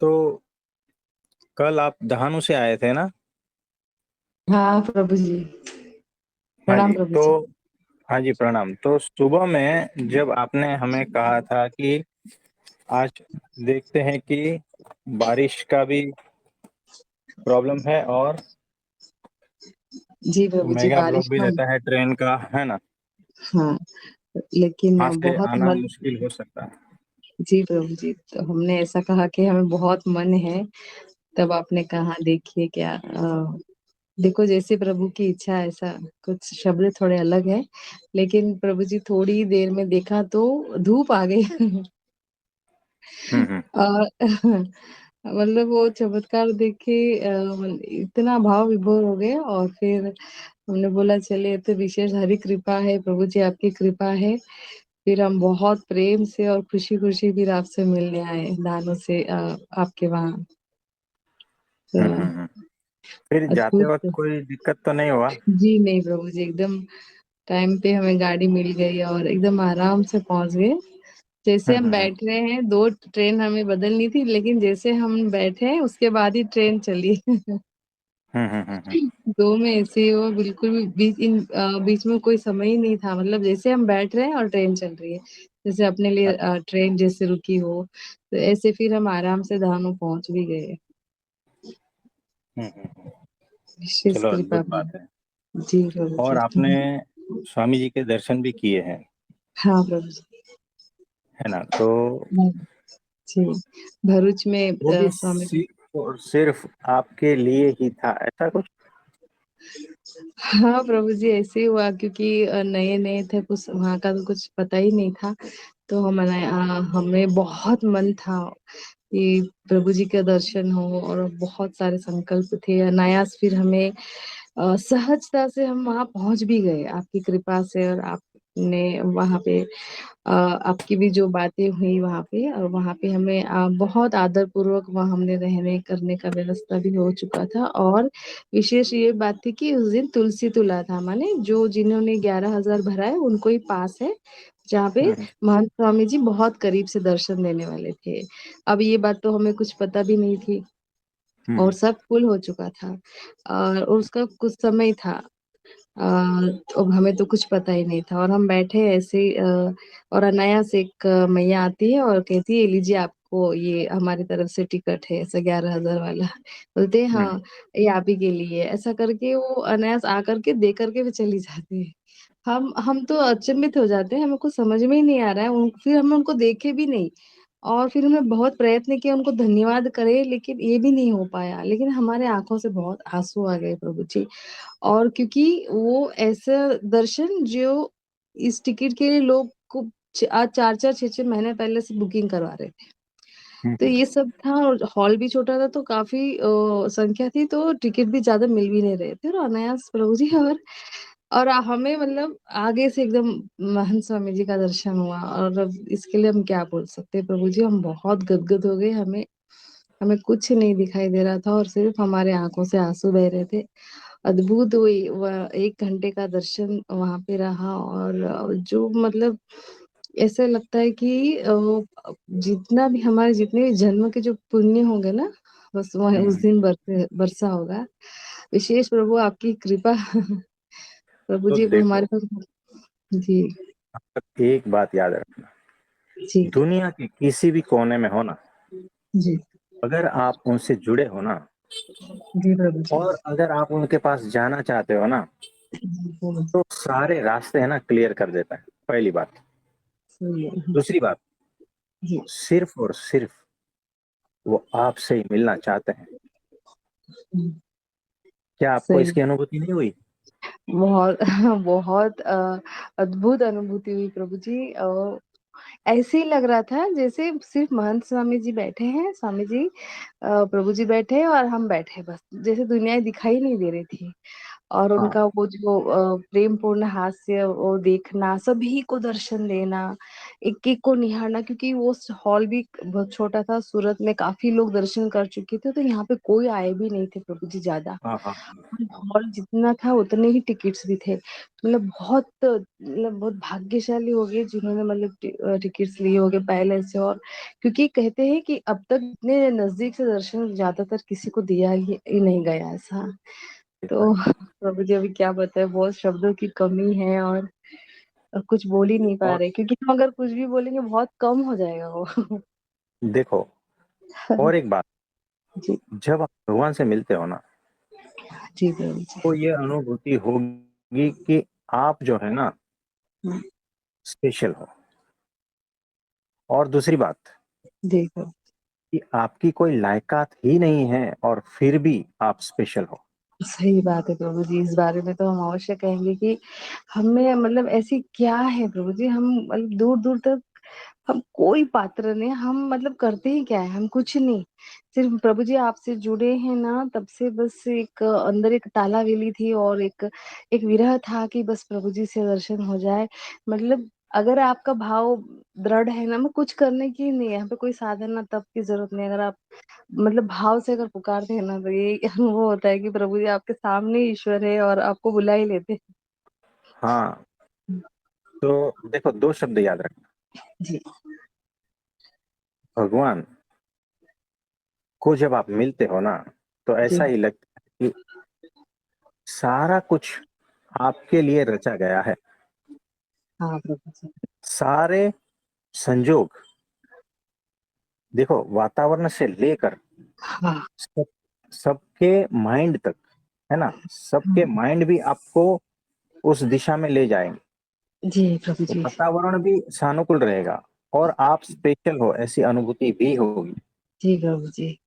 तो कल आप दहानू से आए थे ना? हाँ प्रभु जी। हाँ प्रणाम जी। प्रभु तो जी। हाँ जी, प्रणाम। तो सुबह में जब आपने हमें कहा था कि आज देखते हैं कि बारिश का भी प्रॉब्लम है और जी प्रभु जी, मेगा ब्लॉक बारिश भी का। रहता है ट्रेन का, है ना? हाँ, लेकिन वहाँ से बहुत आना मन। मुश्किल हो सकता है। जी प्रभु जी, तो हमने ऐसा कहा कि हमें बहुत मन है। तब आपने कहा देखिए क्या देखो जैसे प्रभु की इच्छा ऐसा। कुछ शब्द थोड़े अलग है, लेकिन प्रभु जी थोड़ी देर में देखा तो धूप आ गई। हम्म। और मतलब वो चमत्कार देख के इतना भाव विभोर हो गए। और फिर हमने बोला चलिए, ये तो विशेष हरी कृपा है, प्रभु जी आपकी कृपा है। फिर हम बहुत प्रेम से और खुशी खुशी फिर आपसे मिलने आए, दानों से आपके वहाँ। तो हम्म। फिर जाते वक्त अद्भुत। कोई दिक्कत तो नहीं हुआ? जी नहीं प्रभु जी, एकदम टाइम पे हमें गाड़ी मिल गई और एकदम आराम से पहुंच गए। जैसे हम हम्म। बैठ रहे हैं, दो ट्रेन हमें बदलनी थी, लेकिन जैसे हम बैठे हैं उसके बाद ही ट्रेन चली। हम्म। दो में ऐसे ही हुआ, बिल्कुल भी बीच में कोई समय ही नहीं था। मतलब जैसे हम बैठ रहे हैं और ट्रेन चल रही है, जैसे अपने लिए ट्रेन जैसे रुकी हो, तो ऐसे फिर हम आराम से धामू पहुंच भी गए। हम्म। विशेष चलो, कृपा अद्भुत भी। बात है। जी प्रभु और जी। आपने स्वामी जी के दर्शन भी किए हैं, हाँ प्रभु जी। है ना? तो हाँ, जी। भरूच में वो भी स्वामी। सिर्फ और सिर्फ आपके लिए ही था, ऐसा कुछ? हाँ प्रभु जी, ऐसे ही हुआ क्योंकि नए नए थे, कुछ वहाँ का तो कुछ पता ही नहीं था। तो हमें बहुत मन था कि प्रभु जी का दर्शन हो, और बहुत सारे संकल्प थे। अनायास फिर हमें सहजता से हम वहां पहुंच भी गए आपकी कृपा से। और आपने वहां पे आपकी भी जो बातें हुई वहां पे, और वहां पे हमें बहुत आदर पूर्वक वहां हमने रहने करने का व्यवस्था भी हो चुका था। और विशेष ये बात थी कि उस दिन तुलसी तुला था, माने जो जिन्होंने 11,000 भरा है उनको ही पास है, जहाँ पे हम्म महंत स्वामी जी बहुत करीब से दर्शन देने वाले थे। अब ये बात तो हमें कुछ पता भी नहीं थी, और हम्म सब फुल हो चुका था। और उसका कुछ समय था। अब हमें तो कुछ पता ही नहीं था, और हम बैठे ऐसे ही, और अनायास एक मैया आती है और कहती है, लीजिए आपको ये हमारी तरफ से टिकट है, ऐसा 11,000 वाला। बोलते हैं हम्म हाँ, ये आप ही के लिए है। ऐसा करके वो अनायास आकर के दे करके भी चली जाती है। हम तो अचंभित हो जाते हैं, हमें कुछ समझ में ही नहीं आ रहा है। फिर हम उनको देखे भी नहीं, और फिर हमने बहुत प्रयत्न किया उनको धन्यवाद करे, लेकिन ये भी नहीं हो पाया। लेकिन हमारे आंखों से बहुत आंसू आ गए प्रभु जी। और क्योंकि वो ऐसा दर्शन जो इस टिकट के लिए लोग को आज 4-4 6-6 महीने पहले से बुकिंग करवा रहे थे। तो हम्म ये सब था, और हॉल भी छोटा था, तो काफी संख्या थी, तो टिकट भी ज्यादा मिल भी नहीं रहे थे। और अनायास प्रभु जी और हमें मतलब आगे से एकदम महंत स्वामी जी का दर्शन हुआ। और अब इसके लिए हम क्या बोल सकते हैं प्रभु जी, हम बहुत गदगद हो गए। हमें हमें कुछ नहीं दिखाई दे रहा था, और सिर्फ हमारे आंखों से आंसू बह रहे थे। अद्भुत हुई वह 1 घंटे का दर्शन वहां पे रहा। और जो मतलब ऐसे लगता है कि जितना भी हमारे जितने भी जन्म के जो पुण्य होंगे ना, बस वह उस हम्म। दिन बरसा होगा। विशेष प्रभु आपकी कृपा। प्रभु तो जी वो हमारे देखो, पास। जी। एक बात याद रखना। जी। दुनिया के किसी भी कोने में हो ना, जी। अगर आप उनसे जुड़े हो ना, जी प्रभु जी। और अगर आप उनके पास जाना चाहते हो ना, जी प्रभु जी। तो सारे रास्ते है ना क्लियर कर देता है, पहली बात। सही है। दूसरी बात, जी। सिर्फ और सिर्फ वो आपसे ही मिलना चाहते हैं। क्या आपको सही। इसकी अनुभूति नहीं हुई? बहुत बहुत अद्भुत अनुभूति हुई प्रभु जी। ऐसे ही लग रहा था जैसे सिर्फ महंत स्वामी जी बैठे हैं, स्वामी जी प्रभु जी बैठे हैं, और हम बैठे, बस जैसे दुनिया दिखाई नहीं दे रही थी। और हाँ, उनका वो जो प्रेम पूर्ण हास्य वो देखना, सभी को दर्शन देना, एक एक को निहारना, क्योंकि वो हॉल भी बहुत छोटा था, सूरत में काफी लोग दर्शन कर चुके थे, तो यहाँ पे कोई आए भी नहीं थे प्रभु जी ज्यादा। हाँ, हाँ, हॉल जितना था उतने ही टिकट्स भी थे, बहुत भाग्यशाली हो गए जिन्होंने टिकट्स लिए होंगे पहले से। और क्योंकि कहते हैं कि अब तक इतने नजदीक से दर्शन ज्यादातर किसी को दिया ही नहीं गया ऐसा। तो प्रभु जी अभी क्या बताए, बहुत शब्दों की कमी है और कुछ बोल ही नहीं पा और रहे, क्योंकि हम अगर कुछ भी बोलेंगे बहुत कम हो जाएगा वो। देखो, और एक बात, जी। जब आप भगवान से मिलते हो ना, जी प्रभु जी। तो ये अनुभूति होगी कि आप जो है ना, हम्म, स्पेशल हो। और दूसरी बात, जी प्रभु। कि आपकी कोई लायकात ही नहीं है और फिर भी आप स्पेशल हो। सही बात है प्रभु जी, इस बारे में तो हम अवश्य कहेंगे कि हमें ऐसी क्या है प्रभु जी, हम दूर दूर तक हम कोई पात्र नहीं, हम करते ही क्या है, हम कुछ नहीं। सिर्फ प्रभु जी आपसे जुड़े हैं ना, तब से बस एक अंदर एक तालावेली थी और एक एक विरह था कि बस प्रभु जी से दर्शन हो जाए। अगर आपका भाव दृढ़ है ना, मैं कुछ करने की नहीं है, यहाँ पे कोई साधना तप की जरूरत नहीं, अगर आप भाव से अगर पुकारते हैं ना, तो ये अनुभव होता है कि प्रभु जी आपके सामने ईश्वर है और आपको बुला ही लेते हाँ, हैं। तो देखो, दो शब्द याद रखना। जी। भगवान को जब आप मिलते हो ना, तो जी। ऐसा ही लगता है कि सारा कुछ आपके लिए रचा गया है। हाँ प्रभु जी। सारे संजोग, देखो, वातावरण से लेकर हाँ। सब, सबके माइंड तक, है ना, सबके हाँ, माइंड भी आपको उस दिशा में ले जाएंगे। जी प्रभु तो जी। वातावरण भी सानुकूल रहेगा और आप स्पेशल हो ऐसी अनुभूति भी होगी। जी प्रभु जी। जी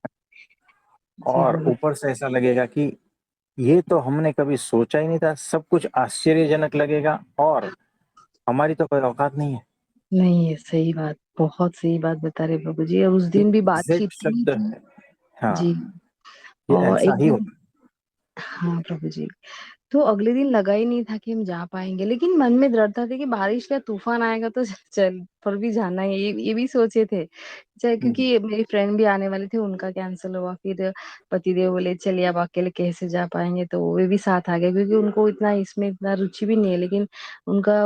और प्रभु। ऊपर से ऐसा लगेगा कि ये तो हमने कभी सोचा ही नहीं था, सब कुछ आश्चर्यजनक लगेगा और हमारी तो कोई औकात नहीं है। नहीं है, सही बात, बहुत सही बात बता रहे प्रभु जी, और उस ये दिन भी बातचीत एग्जैक्ट हुई शब्द थी। है। हाँ, जी। ये और ऐसा एक ही दिन, होता हाँ प्रभु जी, तो अगले दिन लगा ही नहीं था कि हम जा पाएंगे, लेकिन मन में दृढ़ता थी कि बारिश का तूफान आएगा तो चल पर भी जाना है, ये भी सोचे थे। चाहे है। क्योंकि मेरी फ्रेंड भी आने वाली थी, उनका कैंसिल हुआ, फिर पतिदेव बोले चलिए अब अकेले कैसे जा पाएंगे, तो वे भी साथ आ गए, क्योंकि उनको इतना इसमें इतना रुचि भी नहीं है, लेकिन उनका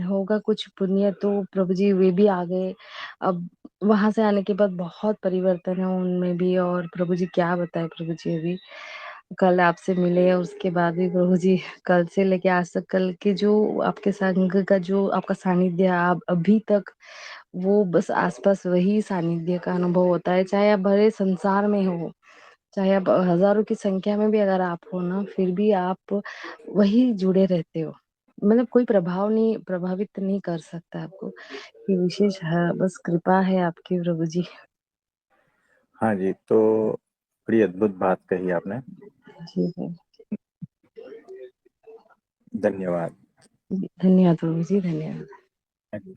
होगा कुछ पुण्य, तो प्रभु जी वे भी आ गए। अब वहां से आने के बाद बहुत परिवर्तन है उनमें भी, और प्रभु जी क्या बताए प्रभु जी, अभी कल आपसे मिले उसके बाद भी प्रभु जी, कल से लेके आज तक, कल के जो आपके संग का जो आपका सानिध्य है, आप अभी तक वो बस आसपास वही सानिध्य का अनुभव होता है, चाहे आप भरे संसार में हो, चाहे आप हजारों की संख्या में भी अगर आप हो ना, फिर भी आप वही जुड़े रहते हो। कोई प्रभावित नहीं कर सकता आपको, ये विशेष है, बस कृपा है आपकी प्रभु जी। हाँ जी, तो बड़ी अद्भुत बात कही आपने। जी है। धन्यवाद। धन्यवाद प्रभु जी, धन्यवाद।